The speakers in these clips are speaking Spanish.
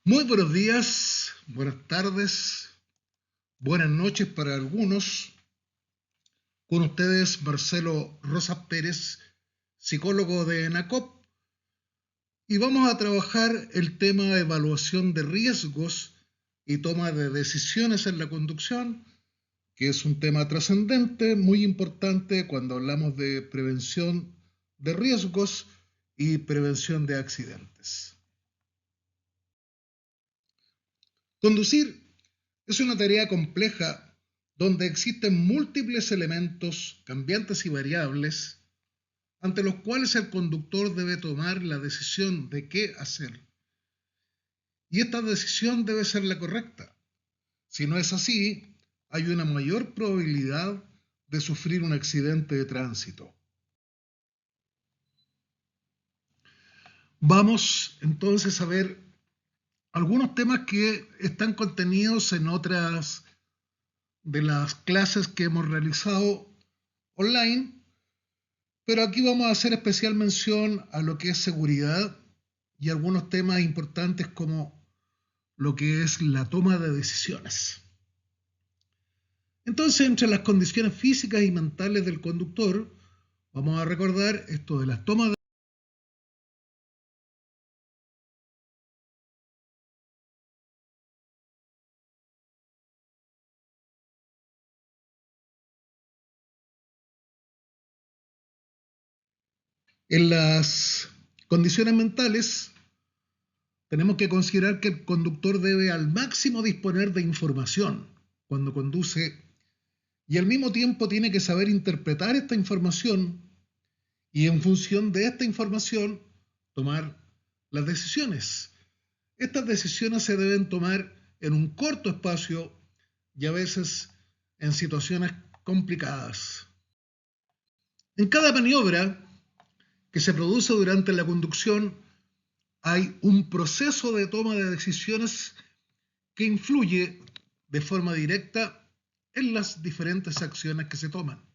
Muy buenos días, buenas tardes, buenas noches para algunos. Con ustedes, Marcelo Rosas Pérez, psicólogo de ENACOP, y vamos a trabajar el tema de evaluación de riesgos y toma de decisiones en la conducción, que es un tema trascendente, muy importante cuando hablamos de prevención de riesgos y prevención de accidentes. Conducir es una tarea compleja donde existen múltiples elementos cambiantes y variables ante los cuales el conductor debe tomar la decisión de qué hacer. Y esta decisión debe ser la correcta. Si no es así, hay una mayor probabilidad de sufrir un accidente de tránsito. Vamos entonces a ver algunos temas que están contenidos en otras de las clases que hemos realizado online, pero aquí vamos a hacer especial mención a lo que es seguridad y algunos temas importantes como lo que es la toma de decisiones. Entonces, entre las condiciones físicas y mentales del conductor, vamos a recordar esto de las tomas de en las condiciones mentales. Tenemos que considerar que el conductor debe al máximo disponer de información cuando conduce y al mismo tiempo tiene que saber interpretar esta información y en función de esta información tomar las decisiones. Estas decisiones se deben tomar en un corto espacio y a veces en situaciones complicadas. En cada maniobra que se produce durante la conducción hay un proceso de toma de decisiones que influye de forma directa en las diferentes acciones que se toman.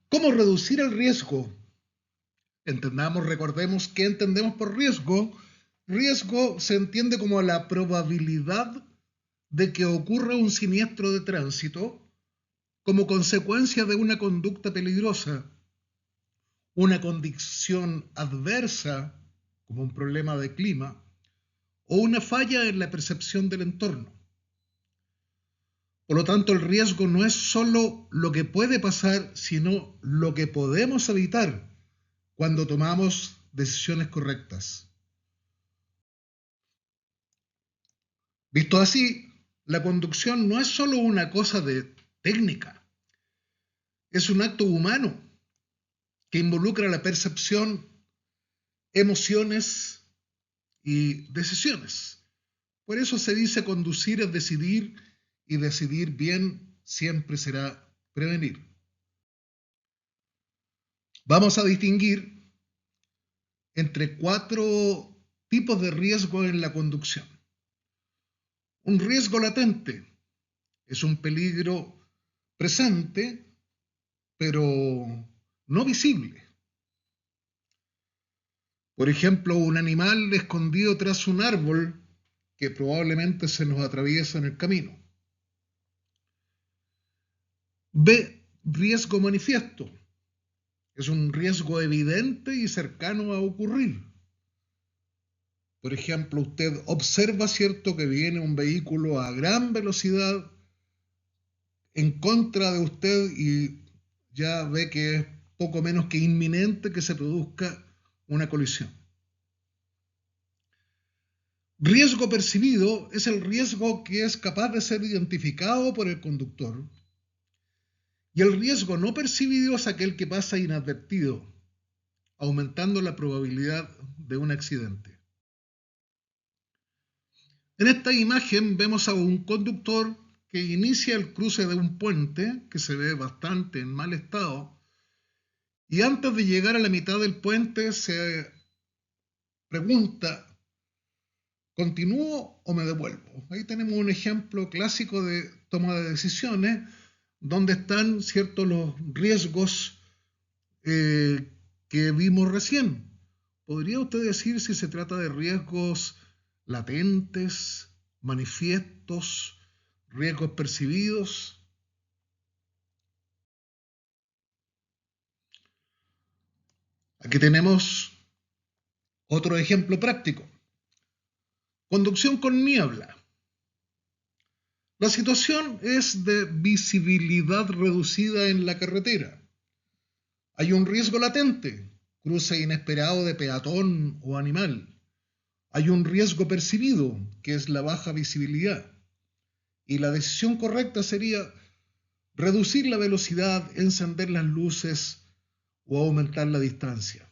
¿Cómo reducir el riesgo? Recordemos qué entendemos por riesgo. Riesgo se entiende como la probabilidad de que ocurra un siniestro de tránsito como consecuencia de una conducta peligrosa, una condición adversa, como un problema de clima, o una falla en la percepción del entorno. Por lo tanto, el riesgo no es solo lo que puede pasar, sino lo que podemos evitar cuando tomamos decisiones correctas. Visto así, la conducción no es solo una cosa de técnica, es un acto humano que involucra la percepción, emociones y decisiones. Por eso se dice conducir es decidir y decidir bien siempre será prevenir. Vamos a distinguir entre 4 tipos de riesgo en la conducción. Un riesgo latente es un peligro presente, pero no visible. Por ejemplo, un animal escondido tras un árbol que probablemente se nos atraviesa en el camino. B. Riesgo manifiesto. Es un riesgo evidente y cercano a ocurrir. Por ejemplo, usted observa, ¿cierto?, que viene un vehículo a gran velocidad en contra de usted y ya ve que es poco menos que inminente que se produzca una colisión. Riesgo percibido es el riesgo que es capaz de ser identificado por el conductor. Y el riesgo no percibido es aquel que pasa inadvertido, aumentando la probabilidad de un accidente. En esta imagen vemos a un conductor que inicia el cruce de un puente que se ve bastante en mal estado y antes de llegar a la mitad del puente se pregunta: ¿continúo o me devuelvo? Ahí tenemos un ejemplo clásico de toma de decisiones donde están ciertos los riesgos que vimos recién. ¿podría usted decir si se trata de riesgos latentes, manifiestos, riesgos percibidos? Aquí tenemos otro ejemplo práctico. Conducción con niebla. La situación es de visibilidad reducida en la carretera. Hay un riesgo latente, cruce inesperado de peatón o animal. Hay un riesgo percibido, que es la baja visibilidad. Y la decisión correcta sería reducir la velocidad, encender las luces o aumentar la distancia.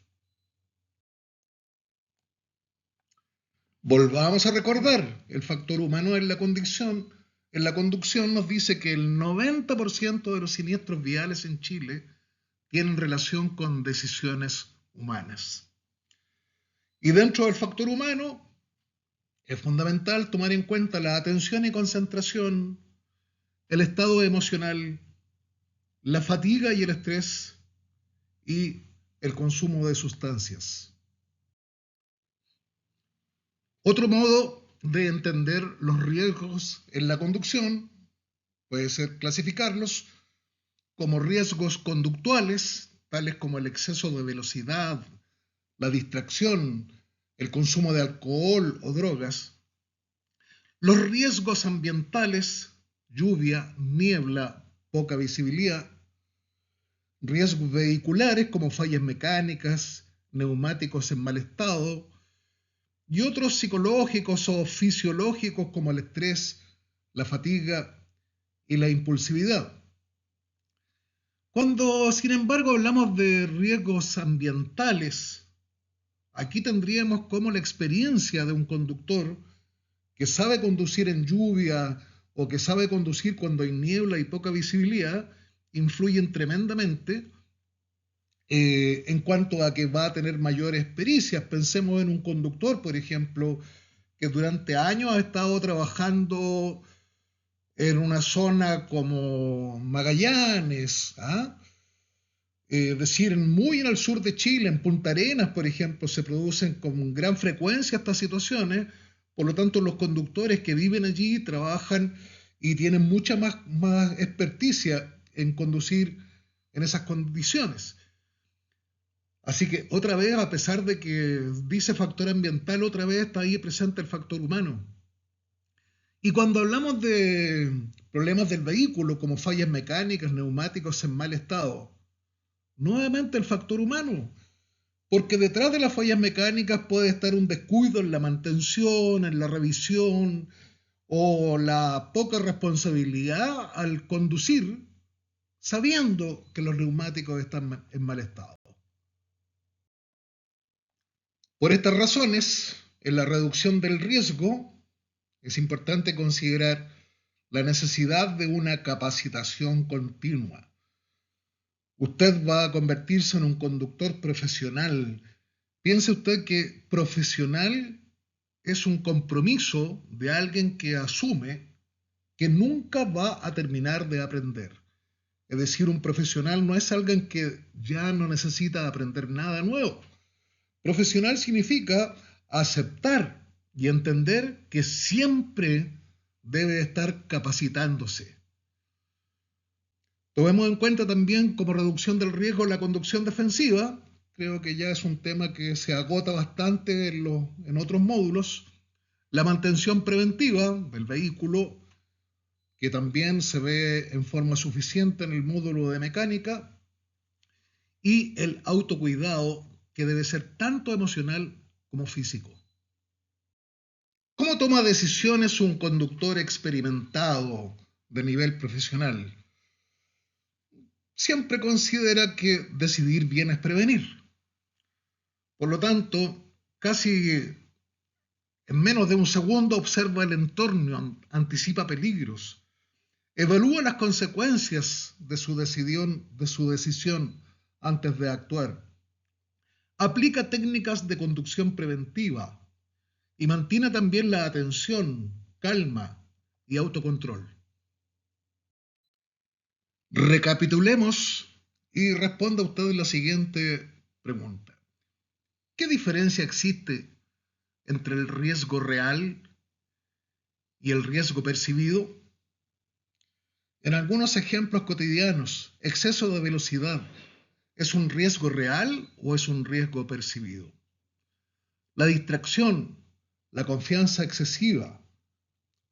Volvamos a recordar, el factor humano en la conducción nos dice que el 90% de los siniestros viales en Chile tienen relación con decisiones humanas. Y dentro del factor humano es fundamental tomar en cuenta la atención y concentración, el estado emocional, la fatiga y el estrés y el consumo de sustancias. Otro modo de entender los riesgos en la conducción puede ser clasificarlos como riesgos conductuales, tales como el exceso de velocidad, la distracción, el consumo de alcohol o drogas. Los riesgos ambientales, lluvia, niebla, poca visibilidad. Riesgos vehiculares como fallas mecánicas, neumáticos en mal estado, y otros psicológicos o fisiológicos como el estrés, la fatiga y la impulsividad. Cuando, sin embargo, hablamos de riesgos ambientales, aquí tendríamos como la experiencia de un conductor que sabe conducir en lluvia o que sabe conducir cuando hay niebla y poca visibilidad, influyen tremendamente en cuanto a que va a tener mayores pericias. Pensemos en un conductor, por ejemplo, que durante años ha estado trabajando en una zona como Magallanes, es decir, muy en el sur de Chile, en Punta Arenas, por ejemplo, se producen con gran frecuencia estas situaciones. Por lo tanto, los conductores que viven allí trabajan y tienen mucha más experticia en conducir en esas condiciones. Así que otra vez, a pesar de que dice factor ambiental, otra vez está ahí presente el factor humano. Y cuando hablamos de problemas del vehículo, como fallas mecánicas, neumáticos en mal estado, nuevamente el factor humano, porque detrás de las fallas mecánicas puede estar un descuido en la mantención, en la revisión o la poca responsabilidad al conducir sabiendo que los neumáticos están en mal estado. Por estas razones, en la reducción del riesgo, es importante considerar la necesidad de una capacitación continua. Usted va a convertirse en un conductor profesional. Piense usted que profesional es un compromiso de alguien que asume que nunca va a terminar de aprender. Es decir, un profesional no es alguien que ya no necesita aprender nada nuevo. Profesional significa aceptar y entender que siempre debe estar capacitándose. Tomemos en cuenta también como reducción del riesgo la conducción defensiva. Creo que ya es un tema que se agota bastante en otros módulos. La mantención preventiva del vehículo, que también se ve en forma suficiente en el módulo de mecánica. Y el autocuidado, que debe ser tanto emocional como físico. ¿Cómo toma decisiones un conductor experimentado de nivel profesional? Siempre considera que decidir bien es prevenir. Por lo tanto, casi en menos de un segundo observa el entorno, anticipa peligros, evalúa las consecuencias de su decisión antes de actuar, aplica técnicas de conducción preventiva y mantiene también la atención, calma y autocontrol. Recapitulemos y responda usted la siguiente pregunta. ¿Qué diferencia existe entre el riesgo real y el riesgo percibido? En algunos ejemplos cotidianos, exceso de velocidad, ¿es un riesgo real o es un riesgo percibido? La distracción, la confianza excesiva,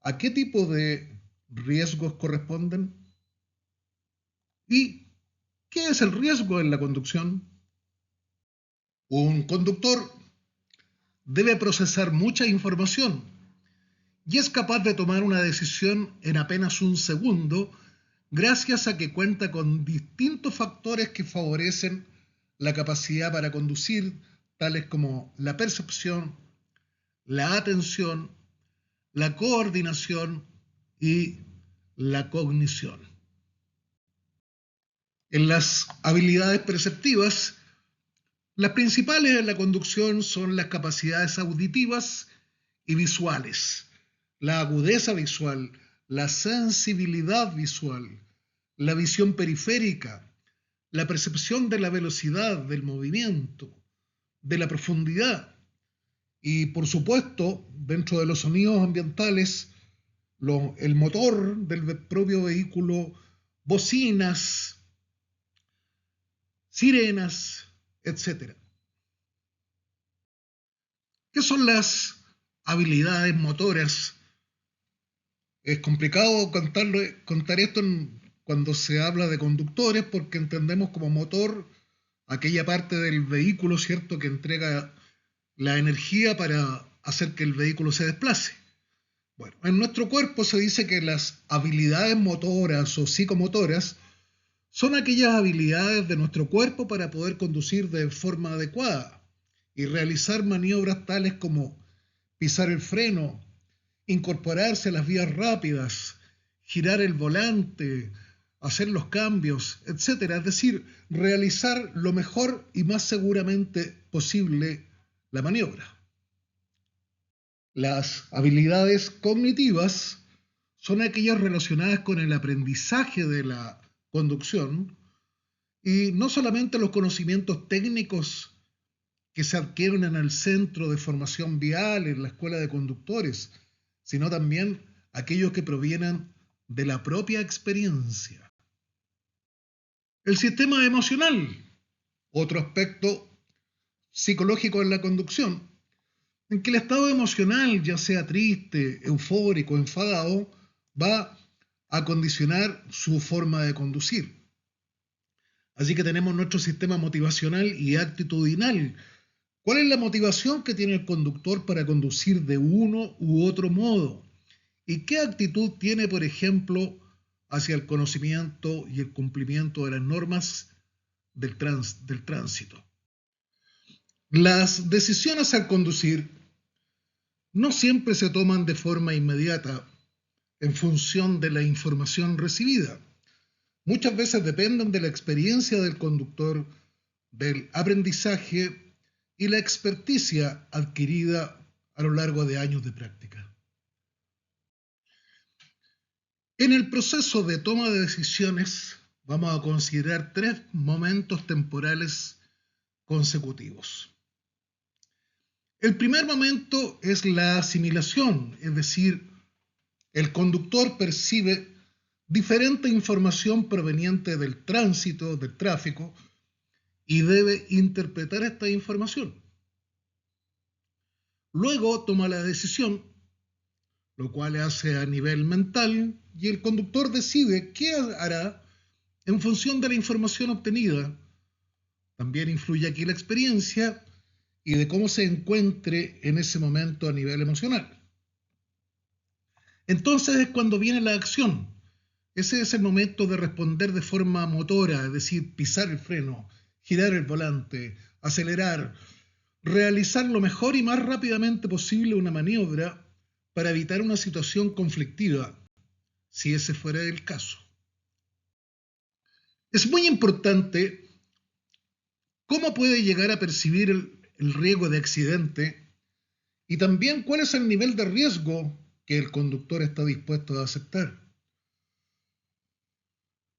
¿a qué tipo de riesgos corresponden? ¿Y qué es el riesgo en la conducción? Un conductor debe procesar mucha información y es capaz de tomar una decisión en apenas un segundo gracias a que cuenta con distintos factores que favorecen la capacidad para conducir, tales como la percepción, la atención, la coordinación y la cognición. En las habilidades perceptivas, las principales en la conducción son las capacidades auditivas y visuales, la agudeza visual, la sensibilidad visual, la visión periférica, la percepción de la velocidad, del movimiento, de la profundidad y, por supuesto, dentro de los sonidos ambientales, el motor del propio vehículo, bocinas, sirenas, etc. ¿Qué son las habilidades motoras? Es complicado contar esto cuando se habla de conductores porque entendemos como motor aquella parte del vehículo, ¿cierto?, que entrega la energía para hacer que el vehículo se desplace. Bueno, en nuestro cuerpo se dice que las habilidades motoras o psicomotoras son aquellas habilidades de nuestro cuerpo para poder conducir de forma adecuada y realizar maniobras tales como pisar el freno, incorporarse a las vías rápidas, girar el volante, hacer los cambios, etcétera. Es decir, realizar lo mejor y más seguramente posible la maniobra. Las habilidades cognitivas son aquellas relacionadas con el aprendizaje de la conducción y no solamente los conocimientos técnicos que se adquieren en el centro de formación vial, en la escuela de conductores, sino también aquellos que provienen de la propia experiencia. El sistema emocional, otro aspecto psicológico en la conducción, en que el estado emocional, ya sea triste, eufórico, enfadado, va a condicionar su forma de conducir. Así que tenemos nuestro sistema motivacional y actitudinal. ¿Cuál es la motivación que tiene el conductor para conducir de uno u otro modo? ¿Y qué actitud tiene, por ejemplo, hacia el conocimiento y el cumplimiento de las normas del tránsito? Las decisiones al conducir no siempre se toman de forma inmediata en función de la información recibida. Muchas veces dependen de la experiencia del conductor, del aprendizaje y la experticia adquirida a lo largo de años de práctica. En el proceso de toma de decisiones vamos a considerar 3 momentos temporales consecutivos. El primer momento es la asimilación, es decir, el conductor percibe diferente información proveniente del tránsito, del tráfico, y debe interpretar esta información. Luego toma la decisión, lo cual hace a nivel mental, y el conductor decide qué hará en función de la información obtenida. También influye aquí la experiencia y de cómo se encuentre en ese momento a nivel emocional. Entonces es cuando viene la acción. Ese es el momento de responder de forma motora, es decir, pisar el freno, girar el volante, acelerar, realizar lo mejor y más rápidamente posible una maniobra para evitar una situación conflictiva, si ese fuera el caso. Es muy importante cómo puede llegar a percibir el riesgo de accidente y también cuál es el nivel de riesgo que el conductor está dispuesto a aceptar.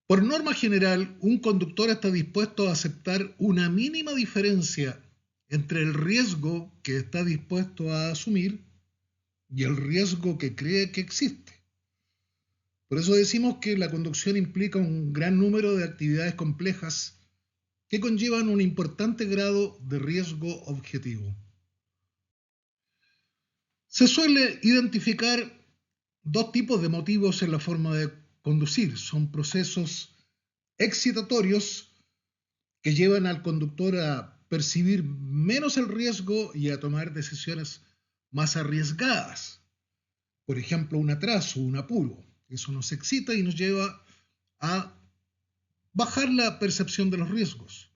Por norma general, un conductor está dispuesto a aceptar una mínima diferencia entre el riesgo que está dispuesto a asumir y el riesgo que cree que existe. Por eso decimos que la conducción implica un gran número de actividades complejas que conllevan un importante grado de riesgo objetivo. Se suele identificar dos tipos de motivos en la forma de conducir. Son procesos excitatorios que llevan al conductor a percibir menos el riesgo y a tomar decisiones más arriesgadas. Por ejemplo, un atraso, un apuro. Eso nos excita y nos lleva a bajar la percepción de los riesgos.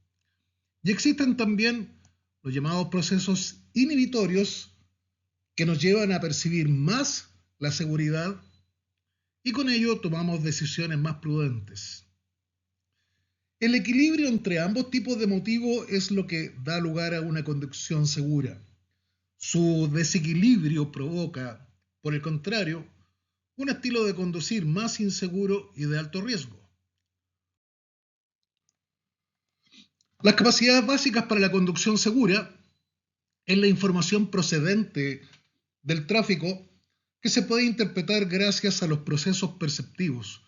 Y existen también los llamados procesos inhibitorios que nos llevan a percibir más la seguridad y con ello tomamos decisiones más prudentes. El equilibrio entre ambos tipos de motivo es lo que da lugar a una conducción segura. Su desequilibrio provoca, por el contrario, un estilo de conducir más inseguro y de alto riesgo. Las capacidades básicas para la conducción segura es la información procedente del tráfico que se puede interpretar gracias a los procesos perceptivos,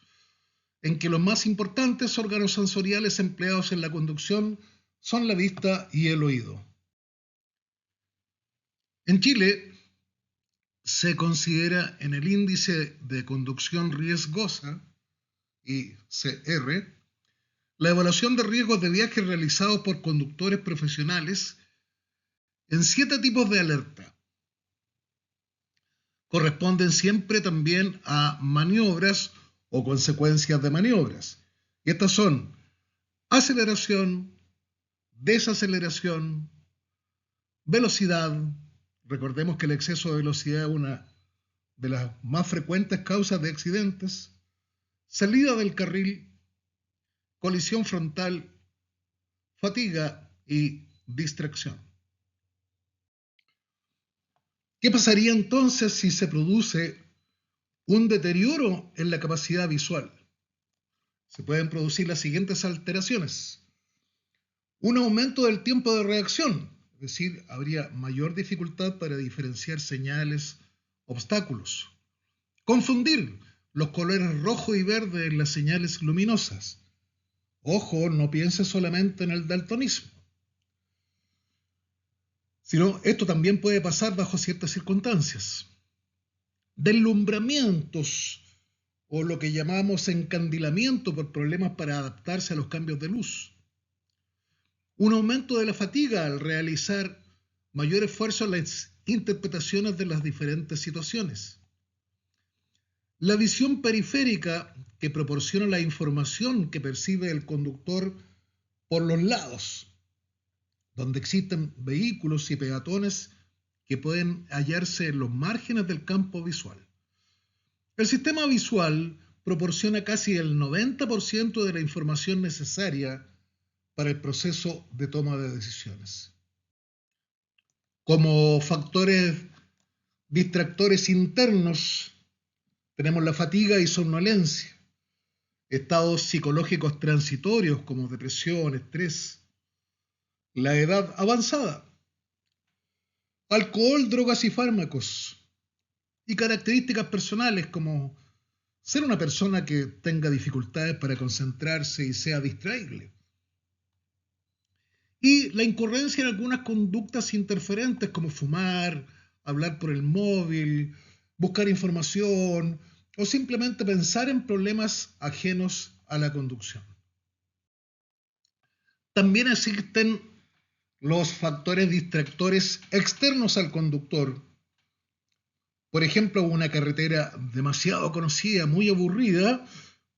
en que los más importantes órganos sensoriales empleados en la conducción son la vista y el oído. En Chile se considera en el índice de conducción riesgosa, ICR, la evaluación de riesgos de viaje realizados por conductores profesionales en 7 tipos de alerta. Corresponden siempre también a maniobras o consecuencias de maniobras. Y estas son aceleración, desaceleración, velocidad. Recordemos que el exceso de velocidad es una de las más frecuentes causas de accidentes. Salida del carril, colisión frontal, fatiga y distracción. ¿Qué pasaría entonces si se produce un deterioro en la capacidad visual? Se pueden producir las siguientes alteraciones. Un aumento del tiempo de reacción, es decir, habría mayor dificultad para diferenciar señales, obstáculos. Confundir los colores rojo y verde en las señales luminosas. Ojo, no piense solamente en el daltonismo, sino esto también puede pasar bajo ciertas circunstancias. Deslumbramientos o lo que llamamos encandilamiento por problemas para adaptarse a los cambios de luz. Un aumento de la fatiga al realizar mayor esfuerzo en las interpretaciones de las diferentes situaciones. La visión periférica que proporciona la información que percibe el conductor por los lados, donde existen vehículos y peatones que pueden hallarse en los márgenes del campo visual. El sistema visual proporciona casi el 90% de la información necesaria para el proceso de toma de decisiones. Como factores distractores internos, tenemos la fatiga y somnolencia, estados psicológicos transitorios como depresión, estrés, la edad avanzada, alcohol, drogas y fármacos, y características personales como ser una persona que tenga dificultades para concentrarse y sea distraíble. Y la incurrencia en algunas conductas interferentes como fumar, hablar por el móvil, buscar información o simplemente pensar en problemas ajenos a la conducción. También existen los factores distractores externos al conductor. Por ejemplo, una carretera demasiado conocida, muy aburrida,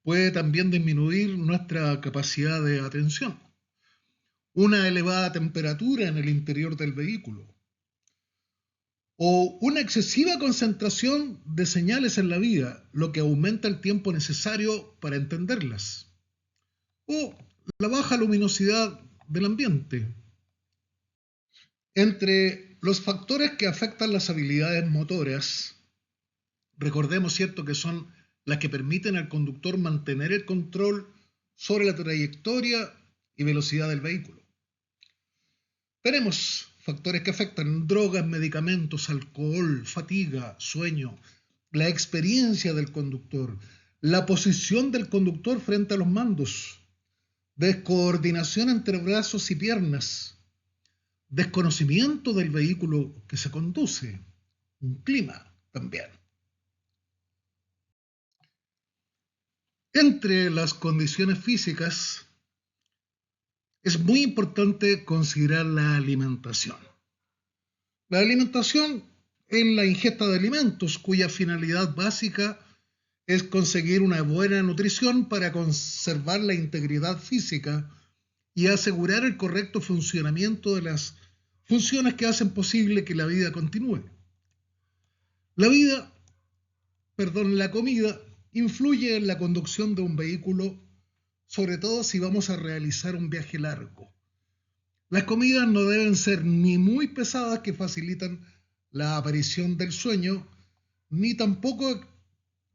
puede también disminuir nuestra capacidad de atención. Una elevada temperatura en el interior del vehículo o una excesiva concentración de señales en la vía, lo que aumenta el tiempo necesario para entenderlas, o la baja luminosidad del ambiente. Entre los factores que afectan las habilidades motoras, recordemos, ¿cierto?, que son las que permiten al conductor mantener el control sobre la trayectoria y velocidad del vehículo. Tenemos factores que afectan: drogas, medicamentos, alcohol, fatiga, sueño, la experiencia del conductor, la posición del conductor frente a los mandos, descoordinación entre brazos y piernas, desconocimiento del vehículo que se conduce, un clima también. Entre las condiciones físicas es muy importante considerar la alimentación. La alimentación es la ingesta de alimentos cuya finalidad básica es conseguir una buena nutrición para conservar la integridad física y asegurar el correcto funcionamiento de las funciones que hacen posible que la vida continúe. La comida influye en la conducción de un vehículo, sobre todo si vamos a realizar un viaje largo. Las comidas no deben ser ni muy pesadas que facilitan la aparición del sueño, ni tampoco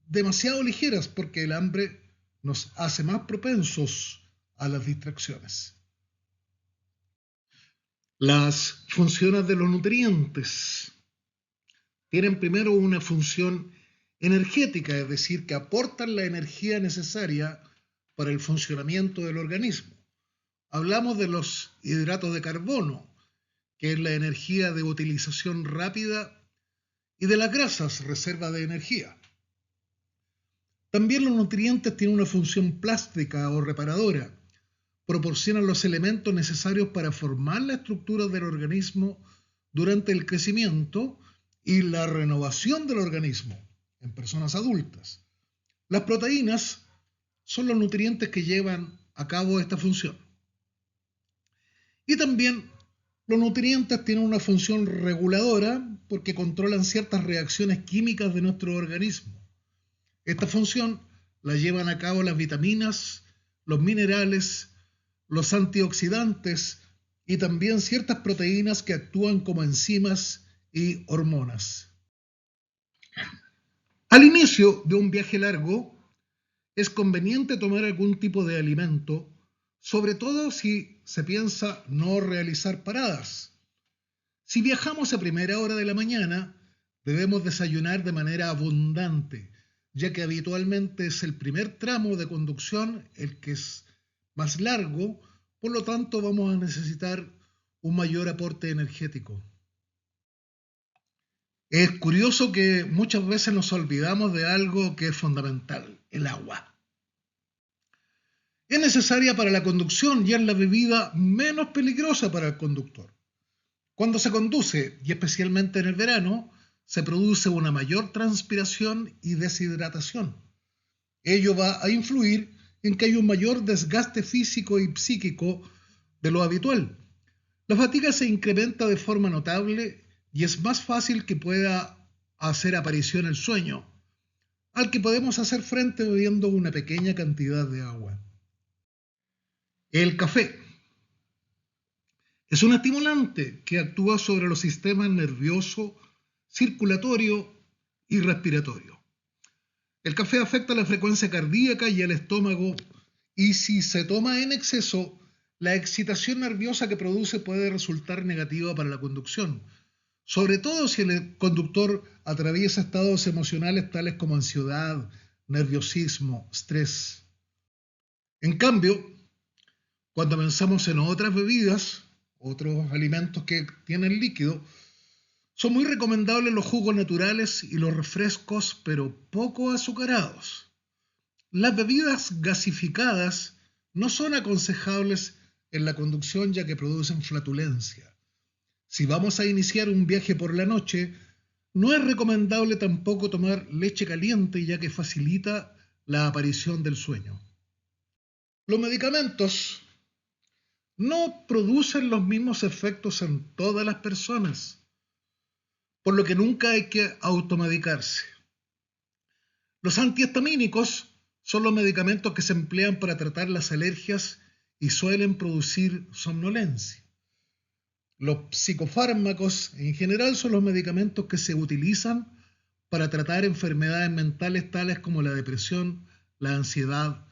demasiado ligeras porque el hambre nos hace más propensos a las distracciones. Las funciones de los nutrientes tienen primero una función energética, es decir, que aportan la energía necesaria para el funcionamiento del organismo. Hablamos de los hidratos de carbono, que es la energía de utilización rápida, y de las grasas, reserva de energía. También los nutrientes tienen una función plástica o reparadora. Proporcionan los elementos necesarios para formar la estructura del organismo durante el crecimiento y la renovación del organismo en personas adultas. Las proteínas son los nutrientes que llevan a cabo esta función. Y también los nutrientes tienen una función reguladora porque controlan ciertas reacciones químicas de nuestro organismo. Esta función la llevan a cabo las vitaminas, los minerales, los antioxidantes y también ciertas proteínas que actúan como enzimas y hormonas. Al inicio de un viaje largo, es conveniente tomar algún tipo de alimento, sobre todo si se piensa no realizar paradas. Si viajamos a primera hora de la mañana, debemos desayunar de manera abundante, ya que habitualmente es el primer tramo de conducción el que es más largo, por lo tanto vamos a necesitar un mayor aporte energético. Es curioso que muchas veces nos olvidamos de algo que es fundamental, el agua. Es necesaria para la conducción y es la bebida menos peligrosa para el conductor. Cuando se conduce, y especialmente en el verano, se produce una mayor transpiración y deshidratación. Ello va a influir en que hay un mayor desgaste físico y psíquico de lo habitual. La fatiga se incrementa de forma notable y es más fácil que pueda hacer aparición el sueño, al que podemos hacer frente bebiendo una pequeña cantidad de agua. El café es un estimulante que actúa sobre los sistemas nervioso, circulatorio y respiratorio. El café afecta la frecuencia cardíaca y el estómago, y si se toma en exceso, la excitación nerviosa que produce puede resultar negativa para la conducción, sobre todo si el conductor atraviesa estados emocionales tales como ansiedad, nerviosismo, estrés. En cambio, cuando pensamos en otras bebidas, otros alimentos que tienen líquido, son muy recomendables los jugos naturales y los refrescos, pero poco azucarados. Las bebidas gasificadas no son aconsejables en la conducción ya que producen flatulencia. Si vamos a iniciar un viaje por la noche, no es recomendable tampoco tomar leche caliente ya que facilita la aparición del sueño. Los medicamentos no producen los mismos efectos en todas las personas, por lo que nunca hay que automedicarse. Los antihistamínicos son los medicamentos que se emplean para tratar las alergias y suelen producir somnolencia. Los psicofármacos en general son los medicamentos que se utilizan para tratar enfermedades mentales tales como la depresión, la ansiedad,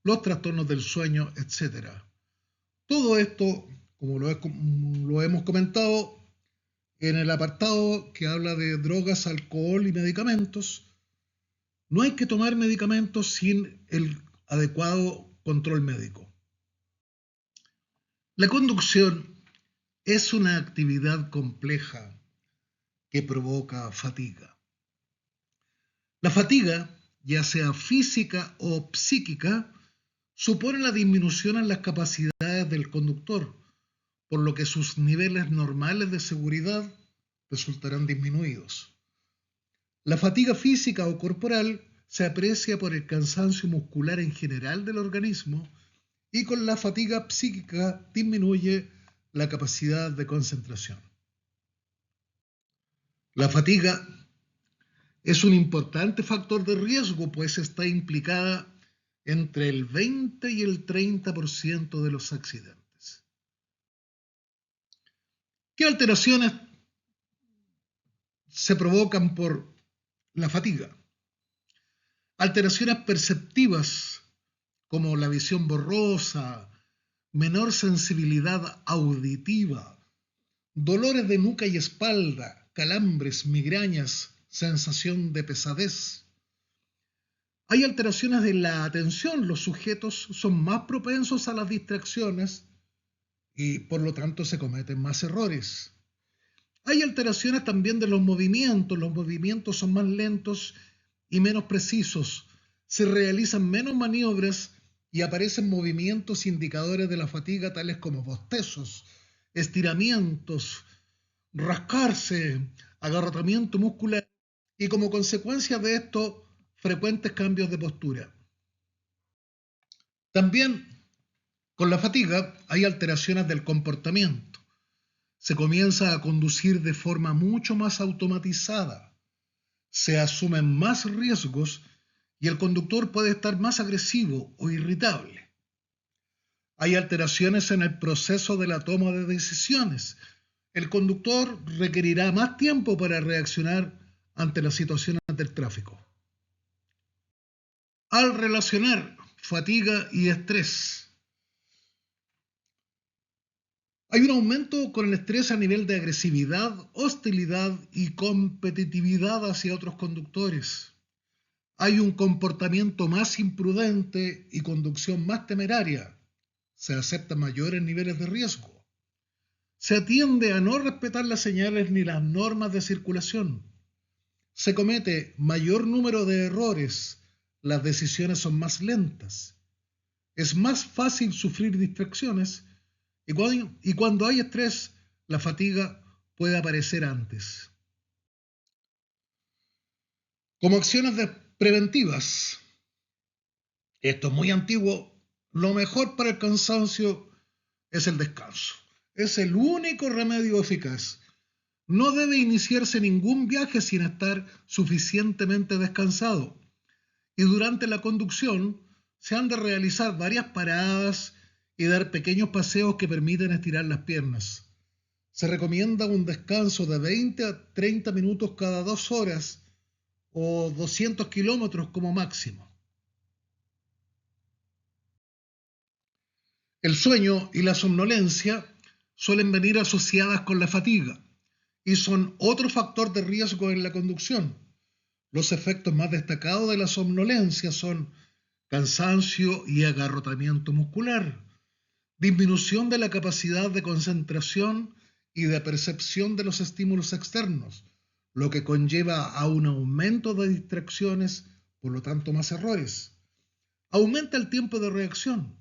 los trastornos del sueño, etc. Todo esto, como lo hemos comentado, En el apartado que habla de drogas, alcohol y medicamentos, no hay que tomar medicamentos sin el adecuado control médico. La conducción es una actividad compleja que provoca fatiga. La fatiga, ya sea física o psíquica, supone la disminución en las capacidades del conductor, por lo que sus niveles normales de seguridad resultarán disminuidos. La fatiga física o corporal se aprecia por el cansancio muscular en general del organismo y con la fatiga psíquica disminuye la capacidad de concentración. La fatiga es un importante factor de riesgo, pues está implicada entre el 20 y el 30% de los accidentes. ¿Qué alteraciones se provocan por la fatiga? Alteraciones perceptivas como la visión borrosa, menor sensibilidad auditiva, dolores de nuca y espalda, calambres, migrañas, sensación de pesadez. Hay alteraciones de la atención, los sujetos son más propensos a las distracciones y por lo tanto se cometen más errores. Hay alteraciones también de los movimientos son más lentos y menos precisos, se realizan menos maniobras y aparecen movimientos indicadores de la fatiga tales como bostezos, estiramientos, rascarse, agarrotamiento muscular y como consecuencia de esto, frecuentes cambios de postura. También con la fatiga hay alteraciones del comportamiento. Se comienza a conducir de forma mucho más automatizada, se asumen más riesgos y el conductor puede estar más agresivo o irritable. Hay alteraciones en el proceso de la toma de decisiones. El conductor requerirá más tiempo para reaccionar ante las situaciones del tráfico. Al relacionar fatiga y estrés, hay un aumento con el estrés a nivel de agresividad, hostilidad y competitividad hacia otros conductores. Hay un comportamiento más imprudente y conducción más temeraria. Se aceptan mayores niveles de riesgo. Se atiende a no respetar las señales ni las normas de circulación. Se comete mayor número de errores. Las decisiones son más lentas. Es más fácil sufrir distracciones y cuando hay estrés, la fatiga puede aparecer antes. Como acciones preventivas, esto es muy antiguo, lo mejor para el cansancio es el descanso. Es el único remedio eficaz. No debe iniciarse ningún viaje sin estar suficientemente descansado. Y durante la conducción se han de realizar varias paradas y dar pequeños paseos que permiten estirar las piernas. Se recomienda un descanso de 20 a 30 minutos cada 2 horas o 200 kilómetros como máximo. El sueño y la somnolencia suelen venir asociadas con la fatiga y son otro factor de riesgo en la conducción. Los efectos más destacados de la somnolencia son cansancio y agarrotamiento muscular, disminución de la capacidad de concentración y de percepción de los estímulos externos, lo que conlleva a un aumento de distracciones, por lo tanto más errores. Aumenta el tiempo de reacción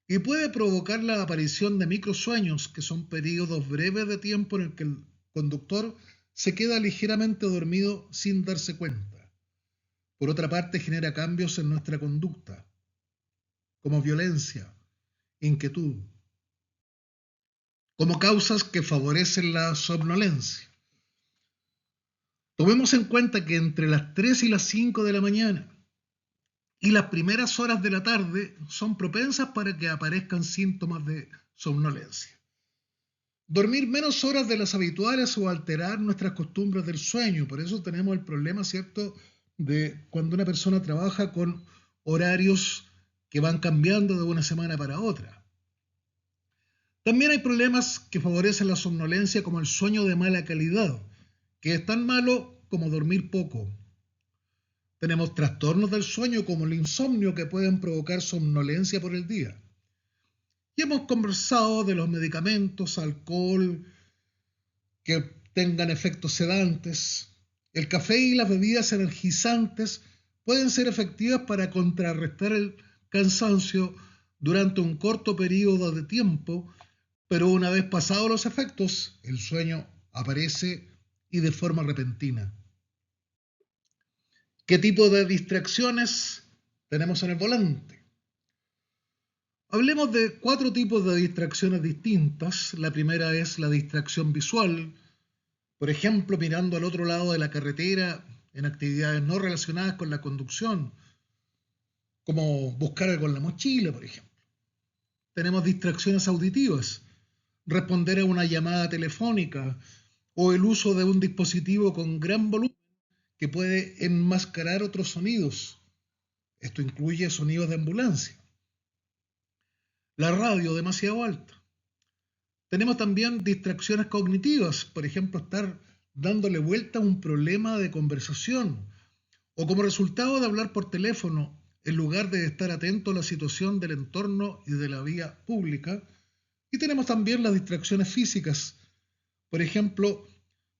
y puede provocar la aparición de microsueños, que son periodos breves de tiempo en el que el conductor se queda ligeramente dormido sin darse cuenta. Por otra parte, genera cambios en nuestra conducta, como violencia, inquietud, como causas que favorecen la somnolencia. Tomemos en cuenta que entre las 3 y las 5 de la mañana y las primeras horas de la tarde son propensas para que aparezcan síntomas de somnolencia. Dormir menos horas de las habituales o alterar nuestras costumbres del sueño. Por eso tenemos el problema, ¿cierto?, de cuando una persona trabaja con horarios que van cambiando de una semana para otra. También hay problemas que favorecen la somnolencia como el sueño de mala calidad, que es tan malo como dormir poco. Tenemos trastornos del sueño como el insomnio que pueden provocar somnolencia por el día. Y hemos conversado de los medicamentos, alcohol, que tengan efectos sedantes. El café y las bebidas energizantes pueden ser efectivas para contrarrestar el cansancio durante un corto periodo de tiempo, pero una vez pasados los efectos, el sueño aparece y de forma repentina. ¿Qué tipo de distracciones tenemos en el volante? Hablemos de 4 tipos de distracciones distintas. La primera es la distracción visual, por ejemplo, mirando al otro lado de la carretera en actividades no relacionadas con la conducción, como buscar algo en la mochila, por ejemplo. Tenemos distracciones auditivas, responder a una llamada telefónica o el uso de un dispositivo con gran volumen que puede enmascarar otros sonidos. Esto incluye sonidos de ambulancia. La radio demasiado alta. Tenemos también distracciones cognitivas, por ejemplo, estar dándole vuelta a un problema de conversación o como resultado de hablar por teléfono en lugar de estar atento a la situación del entorno y de la vía pública. Y tenemos también las distracciones físicas, por ejemplo,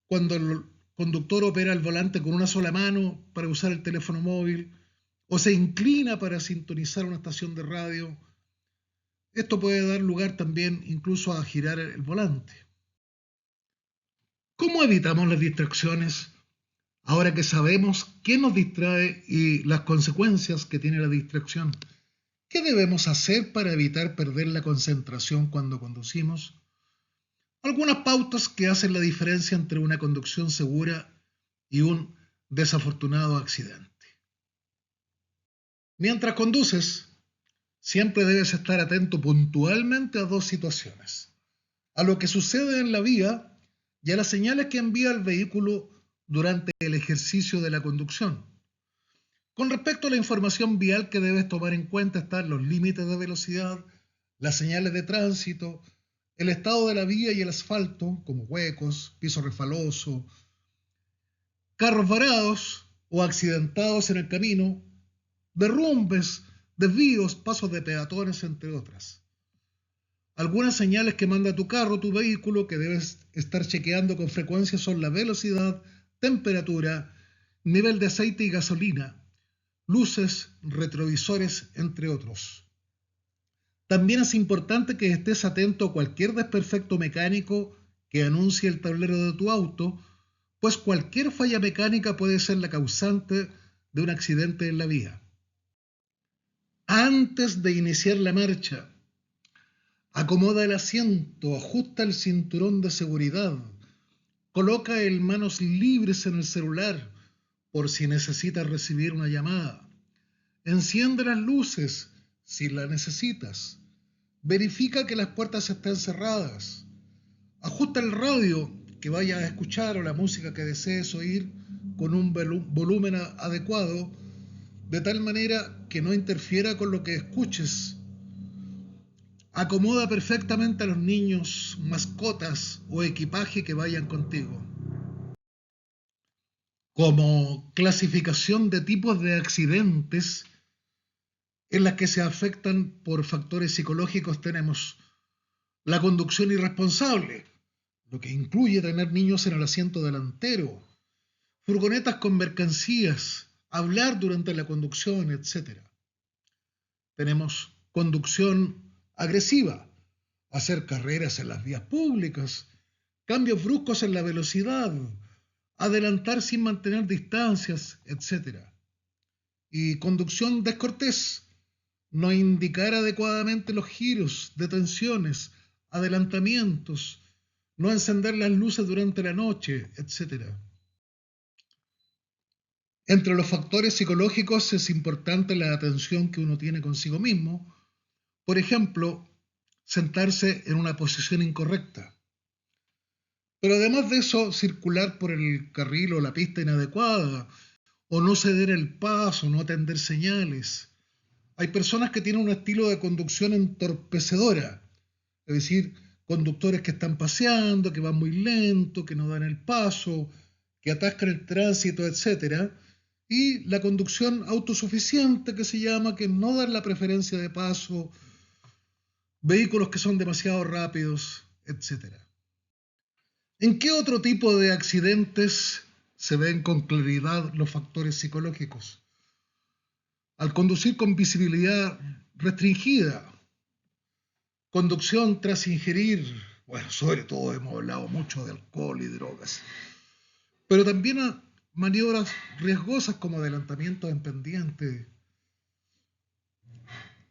cuando el conductor opera el volante con una sola mano para usar el teléfono móvil o se inclina para sintonizar una estación de radio. Esto puede dar lugar también incluso a girar el volante. ¿Cómo evitamos las distracciones ahora que sabemos qué nos distrae y las consecuencias que tiene la distracción? ¿Qué debemos hacer para evitar perder la concentración cuando conducimos? Algunas pautas que hacen la diferencia entre una conducción segura y un desafortunado accidente. Mientras conduces, siempre debes estar atento puntualmente a 2 situaciones: a lo que sucede en la vía y a las señales que envía el vehículo durante el ejercicio de la conducción. Con respecto a la información vial que debes tomar en cuenta están los límites de velocidad, las señales de tránsito, el estado de la vía y el asfalto, como huecos, piso resbaloso, carros varados o accidentados en el camino, derrumbes, desvíos, pasos de peatones, entre otras. Algunas señales que manda tu carro, tu vehículo, que debes estar chequeando con frecuencia son la velocidad, temperatura, nivel de aceite y gasolina, luces, retrovisores, entre otros. También es importante que estés atento a cualquier desperfecto mecánico que anuncie el tablero de tu auto, pues cualquier falla mecánica puede ser la causante de un accidente en la vía. Antes de iniciar la marcha, acomoda el asiento, ajusta el cinturón de seguridad, coloca el manos libres en el celular por si necesitas recibir una llamada. Enciende las luces si las necesitas. Verifica que las puertas estén cerradas. Ajusta el radio que vayas a escuchar o la música que desees oír con un volumen adecuado, de tal manera que no interfiera con lo que escuches. Acomoda perfectamente a los niños, mascotas o equipaje que vayan contigo. Como clasificación de tipos de accidentes en las que se afectan por factores psicológicos, tenemos la conducción irresponsable, lo que incluye tener niños en el asiento delantero, furgonetas con mercancías, hablar durante la conducción, etc. Tenemos conducción agresiva, hacer carreras en las vías públicas, cambios bruscos en la velocidad, adelantar sin mantener distancias, etc. Y conducción descortés, no indicar adecuadamente los giros, detenciones, adelantamientos, no encender las luces durante la noche, etc. Entre los factores psicológicos es importante la atención que uno tiene consigo mismo. Por ejemplo, sentarse en una posición incorrecta. Pero además de eso, circular por el carril o la pista inadecuada, o no ceder el paso, no atender señales. Hay personas que tienen un estilo de conducción entorpecedora, es decir, conductores que están paseando, que van muy lento, que no dan el paso, que atascan el tránsito, etcétera, y la conducción autosuficiente, que se llama, que no dan la preferencia de paso, vehículos que son demasiado rápidos, etcétera. ¿En qué otro tipo de accidentes se ven con claridad los factores psicológicos? Al conducir con visibilidad restringida, conducción tras ingerir, bueno, sobre todo hemos hablado mucho de alcohol y drogas, pero también a maniobras riesgosas como adelantamiento en pendiente,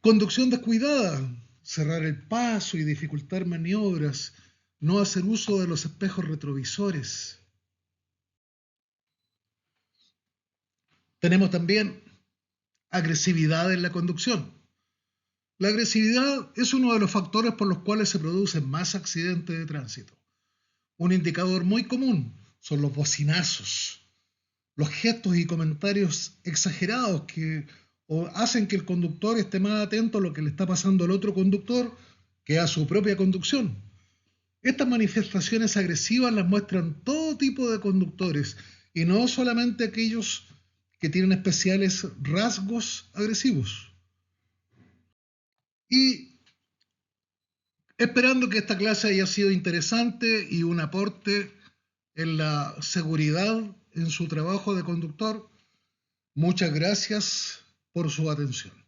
conducción descuidada, cerrar el paso y dificultar maniobras, no hacer uso de los espejos retrovisores. Tenemos también agresividad en la conducción. La agresividad es uno de los factores por los cuales se producen más accidentes de tránsito. Un indicador muy común son los bocinazos, los gestos y comentarios exagerados que hacen que el conductor esté más atento a lo que le está pasando al otro conductor que a su propia conducción. Estas manifestaciones agresivas las muestran todo tipo de conductores y no solamente aquellos que tienen especiales rasgos agresivos. Y esperando que esta clase haya sido interesante y un aporte en la seguridad en su trabajo de conductor, muchas gracias por su atención.